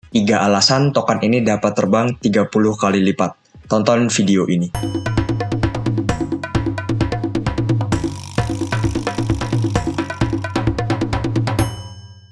3 alasan token ini dapat terbang 30 kali lipat. Tonton video ini.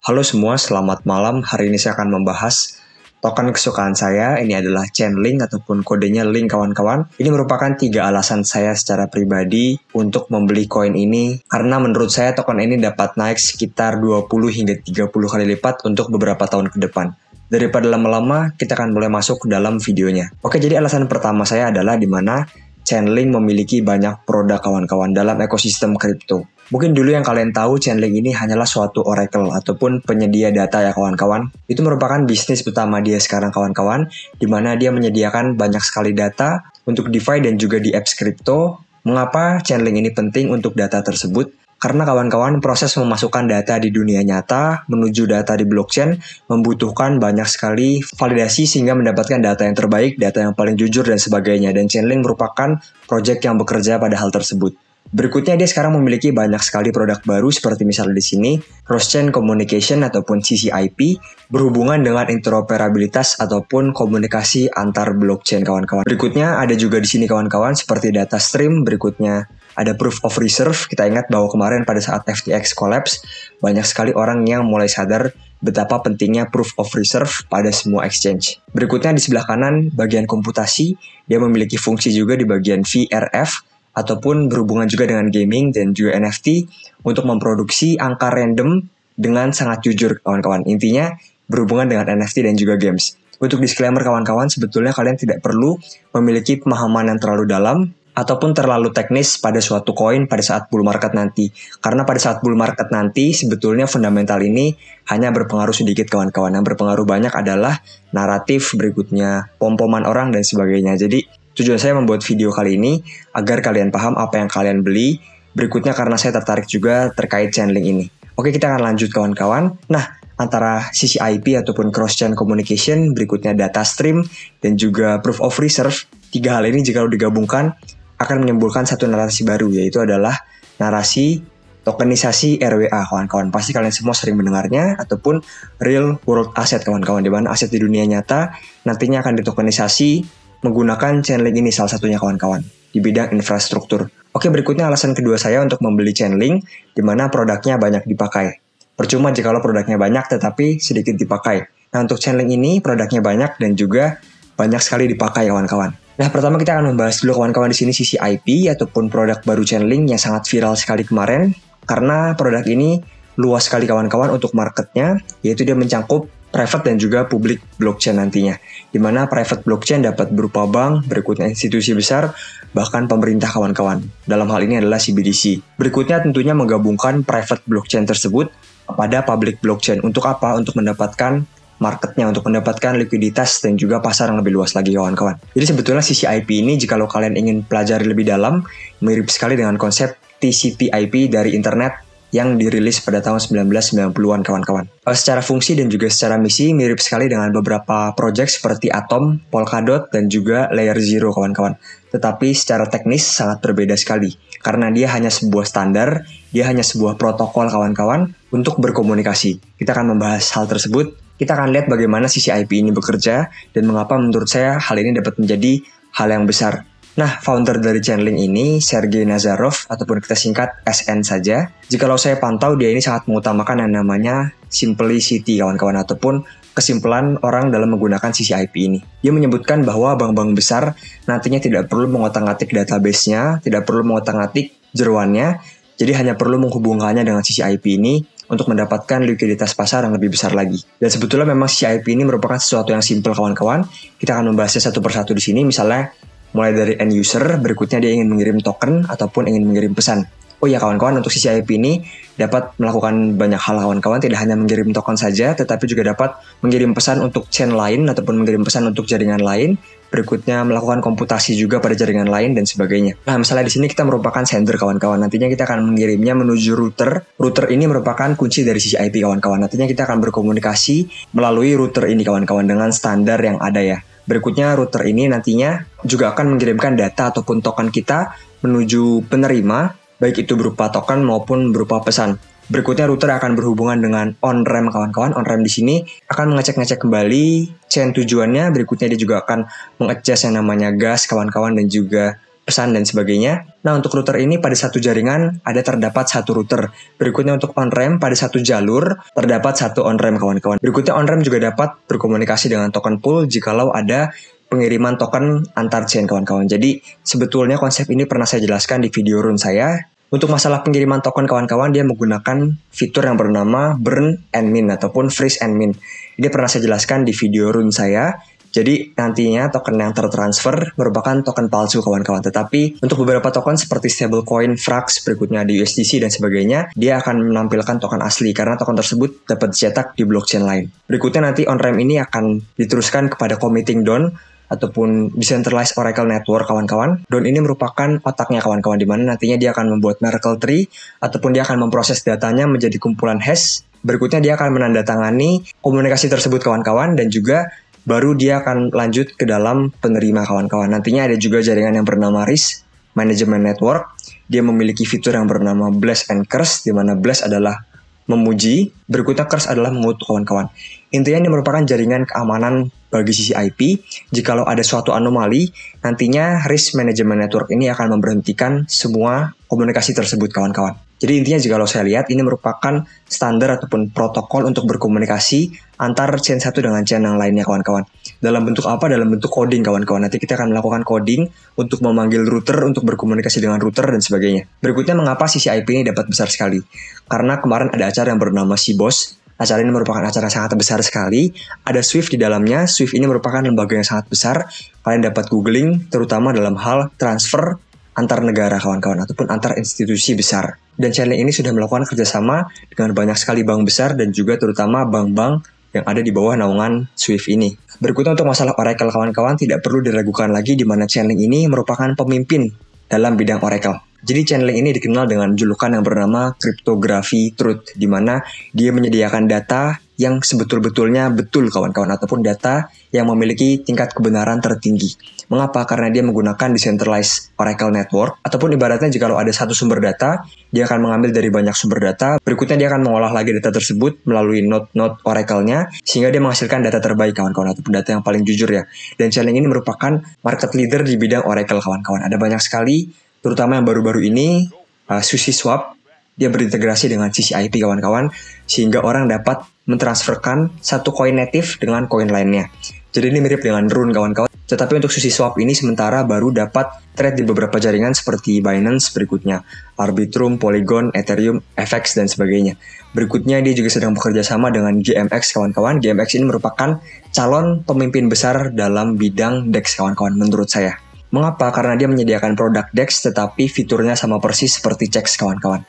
Halo semua, selamat malam. Hari ini saya akan membahas token kesukaan saya. Ini adalah Chainlink ataupun kodenya Link kawan-kawan. Ini merupakan 3 alasan saya secara pribadi untuk membeli koin ini. Karena menurut saya token ini dapat naik sekitar 20 hingga 30 kali lipat untuk beberapa tahun ke depan. Daripada lama-lama, kita akan mulai masuk ke dalam videonya. Oke, jadi alasan pertama saya adalah di mana Chainlink memiliki banyak produk kawan-kawan dalam ekosistem kripto. Mungkin dulu yang kalian tahu Chainlink ini hanyalah suatu oracle ataupun penyedia data ya kawan-kawan. Itu merupakan bisnis utama dia sekarang kawan-kawan, di mana dia menyediakan banyak sekali data untuk DeFi dan juga di apps kripto. Mengapa Chainlink ini penting untuk data tersebut? Karena kawan-kawan proses memasukkan data di dunia nyata menuju data di blockchain membutuhkan banyak sekali validasi sehingga mendapatkan data yang terbaik, data yang paling jujur dan sebagainya. Dan Chainlink merupakan proyek yang bekerja pada hal tersebut. Berikutnya dia sekarang memiliki banyak sekali produk baru seperti misalnya di sini Cross-Chain Communication ataupun CCIP berhubungan dengan interoperabilitas ataupun komunikasi antar blockchain kawan-kawan. Berikutnya ada juga di sini kawan-kawan seperti data stream, berikutnya ada proof of reserve. Kita ingat bahwa kemarin pada saat FTX collapse, banyak sekali orang yang mulai sadar betapa pentingnya proof of reserve pada semua exchange. Berikutnya di sebelah kanan, bagian komputasi, dia memiliki fungsi juga di bagian VRF, ataupun berhubungan juga dengan gaming dan juga NFT untuk memproduksi angka random dengan sangat jujur kawan-kawan. Intinya berhubungan dengan NFT dan juga games. Untuk disclaimer kawan-kawan, sebetulnya kalian tidak perlu memiliki pemahaman yang terlalu dalam ataupun terlalu teknis pada suatu koin pada saat bull market nanti. Karena pada saat bull market nanti, sebetulnya fundamental ini hanya berpengaruh sedikit kawan-kawan. Yang berpengaruh banyak adalah naratif, berikutnya pom-poman orang dan sebagainya. Jadi, tujuan saya membuat video kali ini agar kalian paham apa yang kalian beli. Berikutnya karena saya tertarik juga terkait Chainlink ini. Oke, kita akan lanjut kawan-kawan. Nah, antara CCIP ataupun Cross-Chain Communication, berikutnya data stream, dan juga proof of reserve, 3 hal ini jika digabungkan akan menimbulkan satu narasi baru, yaitu adalah narasi tokenisasi RWA kawan-kawan. Pasti kalian semua sering mendengarnya, ataupun real world asset kawan-kawan, di mana aset di dunia nyata nantinya akan ditokenisasi menggunakan Chainlink ini salah satunya kawan-kawan di bidang infrastruktur. Oke, berikutnya alasan kedua saya untuk membeli Chainlink, di mana produknya banyak dipakai. Percuma jika produknya banyak tetapi sedikit dipakai. Nah, untuk Chainlink ini produknya banyak dan juga banyak sekali dipakai kawan-kawan. Nah, pertama kita akan membahas dulu kawan-kawan di sini CCIP ataupun produk baru Chainlink yang sangat viral sekali kemarin, karena produk ini luas sekali kawan-kawan untuk marketnya, yaitu dia mencakup private dan juga public blockchain nantinya, di mana private blockchain dapat berupa bank, berikutnya institusi besar, bahkan pemerintah kawan-kawan. Dalam hal ini adalah CBDC. Berikutnya tentunya menggabungkan private blockchain tersebut pada public blockchain. Untuk apa? Untuk mendapatkan marketnya, untuk mendapatkan likuiditas dan juga pasar yang lebih luas lagi kawan-kawan. Jadi sebetulnya CCIP ini jika kalian ingin pelajari lebih dalam, mirip sekali dengan konsep TCP/IP dari internet yang dirilis pada tahun 1990-an kawan-kawan. Secara fungsi dan juga secara misi mirip sekali dengan beberapa project seperti Atom, Polkadot, dan juga Layer Zero kawan-kawan. Tetapi secara teknis sangat berbeda sekali. Karena dia hanya sebuah standar, dia hanya sebuah protokol kawan-kawan untuk berkomunikasi. Kita akan membahas hal tersebut. Kita akan lihat bagaimana CCIP ini bekerja dan mengapa menurut saya hal ini dapat menjadi hal yang besar. Nah, founder dari Chainlink ini, Sergey Nazarov, ataupun kita singkat SN saja. Jikalau saya pantau, dia ini sangat mengutamakan yang namanya simplicity, kawan-kawan, ataupun kesimpulan orang dalam menggunakan CCIP ini. Dia menyebutkan bahwa bank-bank besar nantinya tidak perlu mengotak-atik database-nya, tidak perlu mengotak-atik jeroannya, jadi hanya perlu menghubungkannya dengan CCIP ini untuk mendapatkan likuiditas pasar yang lebih besar lagi. Dan sebetulnya memang CCIP ini merupakan sesuatu yang simple, kawan-kawan. Kita akan membahasnya satu persatu di sini, misalnya mulai dari end user, berikutnya dia ingin mengirim token ataupun ingin mengirim pesan. Oh ya kawan-kawan, untuk CCIP ini dapat melakukan banyak hal kawan-kawan, tidak hanya mengirim token saja, tetapi juga dapat mengirim pesan untuk chain lain ataupun mengirim pesan untuk jaringan lain, berikutnya melakukan komputasi juga pada jaringan lain dan sebagainya. Nah, misalnya di sini kita merupakan sender kawan-kawan, nantinya kita akan mengirimnya menuju router. Router ini merupakan kunci dari CCIP kawan-kawan, nantinya kita akan berkomunikasi melalui router ini kawan-kawan dengan standar yang ada ya. Berikutnya router ini nantinya juga akan mengirimkan data ataupun token kita menuju penerima, baik itu berupa token maupun berupa pesan. Berikutnya router akan berhubungan dengan on-ramp kawan-kawan. On-ramp di sini akan mengecek-ngecek kembali chain tujuannya. Berikutnya dia juga akan mengadjust yang namanya gas kawan-kawan dan juga pesan dan sebagainya. Nah, untuk router ini pada satu jaringan terdapat satu router. Berikutnya untuk on-ramp pada satu jalur terdapat satu on-ramp kawan-kawan. Berikutnya on-ramp juga dapat berkomunikasi dengan token pool jikalau ada pengiriman token antar chain kawan-kawan. Jadi sebetulnya konsep ini pernah saya jelaskan di video run saya. Untuk masalah pengiriman token kawan-kawan, dia menggunakan fitur yang bernama burn and mint ataupun freeze and mint. Ini pernah saya jelaskan di video run saya. Jadi nantinya token yang tertransfer merupakan token palsu kawan-kawan. Tetapi untuk beberapa token seperti stablecoin, Frax, berikutnya di USDC dan sebagainya, dia akan menampilkan token asli karena token tersebut dapat dicetak di blockchain lain. Berikutnya nanti on-ramp ini akan diteruskan kepada committing Dawn ataupun Decentralized Oracle Network kawan-kawan. Dawn ini merupakan otaknya kawan-kawan, di mana nantinya dia akan membuat Merkle Tree ataupun dia akan memproses datanya menjadi kumpulan hash. Berikutnya dia akan menandatangani komunikasi tersebut kawan-kawan dan juga baru dia akan lanjut ke dalam penerima kawan-kawan. Nantinya ada juga jaringan yang bernama RIS Management Network. Dia memiliki fitur yang bernama Bless and Curse, di mana Bless adalah memuji, berikutnya Curse adalah mengutuk kawan-kawan. Intinya ini merupakan jaringan keamanan bagi sisi IP. Jikalau ada suatu anomali, nantinya RIS Management Network ini akan memberhentikan semua komunikasi tersebut kawan-kawan. Jadi intinya jikalau saya lihat, ini merupakan standar ataupun protokol untuk berkomunikasi antar chain satu dengan chain yang lainnya kawan-kawan. Dalam bentuk apa? Dalam bentuk coding kawan-kawan. Nanti kita akan melakukan coding untuk memanggil router, untuk berkomunikasi dengan router dan sebagainya. Berikutnya mengapa sisi IP ini dapat besar sekali? Karena kemarin ada acara yang bernama CBOS. Acara ini merupakan acara sangat besar sekali. Ada Swift di dalamnya. Swift ini merupakan lembaga yang sangat besar. Kalian dapat googling, terutama dalam hal transfer antar negara kawan-kawan ataupun antar institusi besar. Dan Chainlink ini sudah melakukan kerjasama dengan banyak sekali bank besar dan juga terutama bank-bank yang ada di bawah naungan Swift ini. Berikutnya untuk masalah Oracle kawan-kawan, tidak perlu diragukan lagi di mana Chainlink ini merupakan pemimpin dalam bidang Oracle. Jadi Chainlink ini dikenal dengan julukan yang bernama Cryptography Truth, di mana dia menyediakan data yang sebetul-betulnya betul kawan-kawan, ataupun data yang memiliki tingkat kebenaran tertinggi. Mengapa? Karena dia menggunakan Decentralized Oracle Network, ataupun ibaratnya jika ada satu sumber data, dia akan mengambil dari banyak sumber data, berikutnya dia akan mengolah lagi data tersebut melalui node-node Oracle-nya, sehingga dia menghasilkan data terbaik kawan-kawan, ataupun data yang paling jujur ya. Dan Chainlink ini merupakan market leader di bidang Oracle kawan-kawan. Ada banyak sekali, terutama yang baru-baru ini, SushiSwap, dia berintegrasi dengan CCIP kawan-kawan, sehingga orang dapat mentransferkan satu koin native dengan koin lainnya. Jadi ini mirip dengan Rune kawan-kawan. Tetapi untuk SushiSwap ini sementara baru dapat trade di beberapa jaringan seperti Binance, berikutnya Arbitrum, Polygon, Ethereum, FX, dan sebagainya. Berikutnya dia juga sedang bekerja sama dengan GMX kawan-kawan. GMX ini merupakan calon pemimpin besar dalam bidang DEX kawan-kawan menurut saya. Mengapa? Karena dia menyediakan produk DEX tetapi fiturnya sama persis seperti CEX kawan-kawan.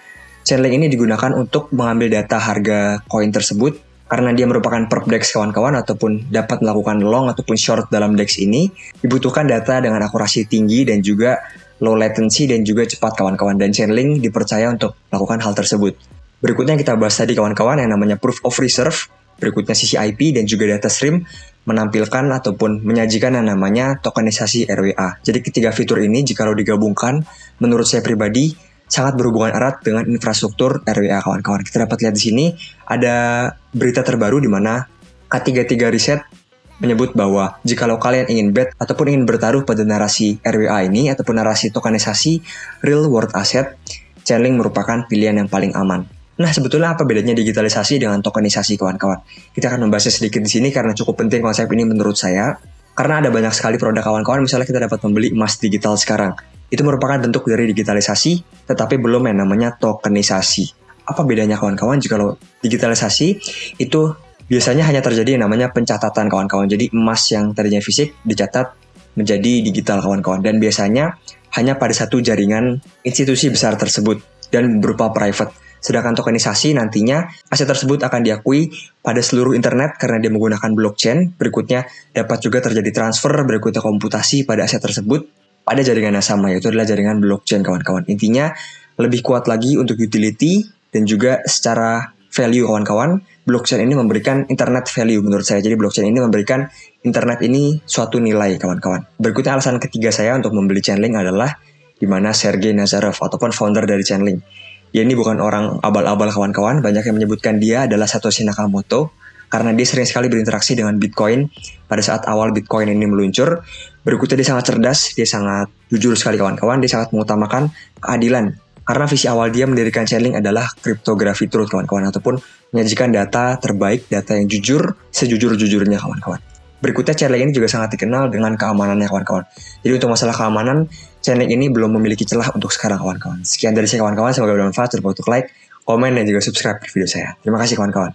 Chainlink ini digunakan untuk mengambil data harga koin tersebut karena dia merupakan perp DEX kawan-kawan ataupun dapat melakukan long ataupun short dalam DEX ini. Dibutuhkan data dengan akurasi tinggi dan juga low latency dan juga cepat kawan-kawan, dan Chainlink dipercaya untuk melakukan hal tersebut. Berikutnya yang kita bahas tadi kawan-kawan yang namanya Proof of Reserve, berikutnya CCIP dan juga data stream menampilkan ataupun menyajikan yang namanya tokenisasi RWA. Jadi ketiga fitur ini jika digabungkan, menurut saya pribadi sangat berhubungan erat dengan infrastruktur RWA kawan-kawan. Kita dapat lihat di sini ada berita terbaru di mana K33 Research menyebut bahwa jikalau kalian ingin bet ataupun ingin bertaruh pada narasi RWA ini ataupun narasi tokenisasi real world asset, Chainlink merupakan pilihan yang paling aman. Nah, sebetulnya apa bedanya digitalisasi dengan tokenisasi kawan-kawan? Kita akan membahasnya sedikit di sini karena cukup penting konsep ini menurut saya. Karena ada banyak sekali produk kawan-kawan, misalnya kita dapat membeli emas digital sekarang. Itu merupakan bentuk dari digitalisasi, tetapi belum yang namanya tokenisasi. Apa bedanya kawan-kawan? Jika digitalisasi, itu biasanya hanya terjadi yang namanya pencatatan kawan-kawan. Jadi emas yang tadinya fisik dicatat menjadi digital kawan-kawan. Dan biasanya hanya pada satu jaringan institusi besar tersebut dan berupa private. Sedangkan tokenisasi nantinya aset tersebut akan diakui pada seluruh internet karena dia menggunakan blockchain. Berikutnya dapat juga terjadi transfer, berikutnya komputasi pada aset tersebut pada jaringan yang sama, yaitu adalah jaringan blockchain kawan-kawan. Intinya lebih kuat lagi untuk utility dan juga secara value kawan-kawan. Blockchain ini memberikan internet value menurut saya. Jadi blockchain ini memberikan internet ini suatu nilai kawan-kawan. Berikutnya alasan ketiga saya untuk membeli Chainlink adalah di mana Sergey Nazarov ataupun founder dari Chainlink. Dia ini bukan orang abal-abal kawan-kawan, banyak yang menyebutkan dia adalah Satoshi Nakamoto, karena dia sering sekali berinteraksi dengan Bitcoin pada saat awal Bitcoin ini meluncur. Berikutnya dia sangat cerdas, dia sangat jujur sekali kawan-kawan, dia sangat mengutamakan keadilan. Karena visi awal dia mendirikan Chainlink adalah cryptography truth kawan-kawan, ataupun menyajikan data terbaik, data yang jujur, sejujur-jujurnya kawan-kawan. Berikutnya Chainlink ini juga sangat dikenal dengan keamanannya kawan-kawan. Jadi untuk masalah keamanan, Chainlink ini belum memiliki celah untuk sekarang kawan-kawan. Sekian dari saya kawan-kawan, semoga bermanfaat. Jangan lupa untuk like, komen, dan juga subscribe di video saya. Terima kasih kawan-kawan.